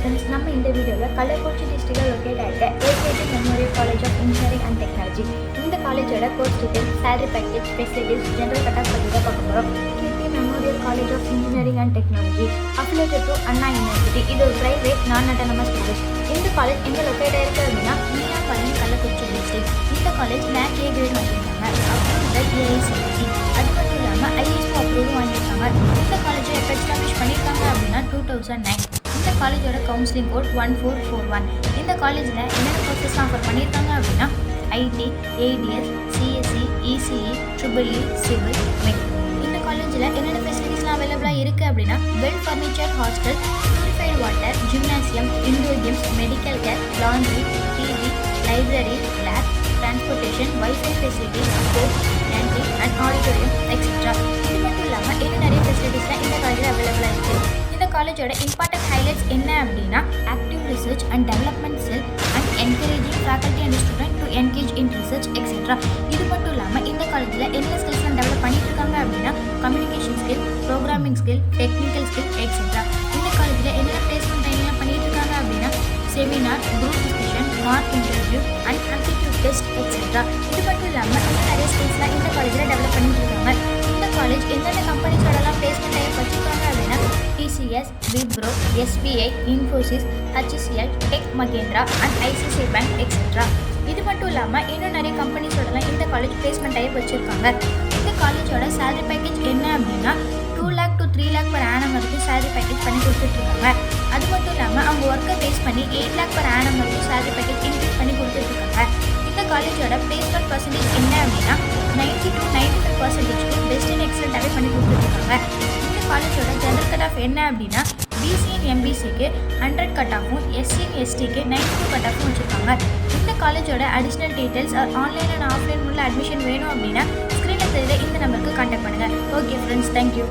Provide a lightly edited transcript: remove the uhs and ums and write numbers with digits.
Friends, நம்ம இந்த வீடியோவில் கள்ளக்குறிச்சி டிஸ்ட்ரிக்டில் லொக்கேட் ஆகிட்ட AKT memorial college of engineering and technology இந்த காலேஜோட course detail, salary package, facilities, general cutoff பற்றி தான் பார்க்க போகிறோம். KP memorial college of engineering and technology affiliated to Anna university. இது ஒரு பிரைவேட் நான் அட்டானமஸ் காலேஜ். இந்த காலேஜ் எங்கே லொக்கேட் ஆகிருக்கு அப்படின்னா மீனாபாளையம், கள்ளக்குறிச்சி டிஸ்ட்ரிக்ட். இந்த காலேஜ் NAC A கிரேட் வாங்கியிருக்காங்க, அப்ரூவ்டு AICTE. அது மட்டும் இல்லாமல் ISO அப்ரூவ்டும் வாங்கியிருக்காங்க. இந்த காலேஜை எப்போ எஸ்டாப்ளிஷ் பண்ணியிருக்காங்க அப்படின்னா 2009. இந்த காலேஜோட கவுன்சிலிங் கோட் 1441. இந்த காலேஜில் என்னென்ன கோர்சஸ்லாம் ஆஃபர் பண்ணியிருக்காங்க அப்படின்னா IT, ADS, CSE, ECE, EEE, civil, MEC. இந்த காலேஜில் என்னென்ன ஃபெசிலிட்டிஸ்லாம் அவைலபிளாக இருக்குது அப்படின்னா well furnished hostel, purified water, gymnasium, indoor games, medical care, laundry, TV, library, lab, transportation, wifi facility, sports, canteen and auditorium etcetera. இது மட்டும் இல்லாமல் இன்னும் நிறைய ஃபெசிலிட்டிஸ்லாம் இந்த காலேஜில் அவைலபிளாக இருக்குது. இந்த காலேஜோட இம்பார்ட்டன்ட் ஹைலைட்ஸ் என்ன அப்படின்னா active research and development sell and encouraging faculty and student to engage in research etcetera. இது மட்டும் இல்லாமல் இந்த காலேஜில் என்ன ஸ்கில்ஸ்லாம் டெவலப் பண்ணிட்டு இருக்காங்க அப்படின்னா communication skill, programming skill, technical skill etcetera. இந்த காலேஜில் என்னென்ன பிளேஸ்மெண்ட் ட்ரைனிங்லாம் பண்ணிட்டு இருக்காங்க அப்படின்னா seminar, group discussion, mark interview and aptitude test etcetera. இது மட்டும் இல்லாமல் இன்னும் நிறைய ஸ்கில்ஸ்லாம் இந்த காலேஜில் டெவலப் பண்ணிட்டு இருக்காங்க. இந்த காலேஜ் எந்தெந்த கம்பெனிஸோடலாம் பிளேஸ்மெண்ட் டைப் வச்சுருக்காங்க அப்படின்னா TCS, Wipro, SBI, Infosys, HCL, Tech Mahindra and ICICI Bank etcetera. இது மட்டும் இல்லாமல் இன்னும் நிறைய கம்பெனிஸோடலாம் இந்த காலேஜ் பிளேஸ்மெண்ட் டைப் வச்சுருக்காங்க. இந்த காலேஜோட சேலரி பேக்கேஜ் என்ன அப்படின்னா 2 lakh to 3 lakh per annum வரைக்கும் சேலரி பேக்கேஜ் பண்ணி கொடுத்துட்ருக்காங்க. அது மட்டும் இல்லாமல் அவங்க ஒர்க்கை பேஸ் பண்ணி 8 lakh per annum வரைக்கும் சேலரி பேக்கேஜ் இன்க்ரீஸ் பண்ணி கொடுத்துட்ருக்காங்க. இந்த காலேஜோட பிளேஸ்மெண்ட் பர்சன்டேஜ் என்ன அப்படின்னா 90 to 95% பெஸ்ட் அண்ட் எக்ஸலண்ட்டாகவே பண்ணி கொடுத்துட்ருக்காங்க. இந்த காலேஜோட ஜென்ரல் கட்-ஆஃப் என்ன அப்படின்னா BC and MBCக்கு 100 கட்-ஆஃபும், SC and STக்கு 92 கட்-ஆஃபும் வச்சுருக்காங்க. இந்த காலேஜோட additional details online and offline உள்ள அட்மிஷன் வேணும் அப்படின்னா ஸ்க்ரீனில் தெரியுற இந்த நம்பருக்கு கான்டாக்ட் பண்ணுங்கள். Okay friends, thank you.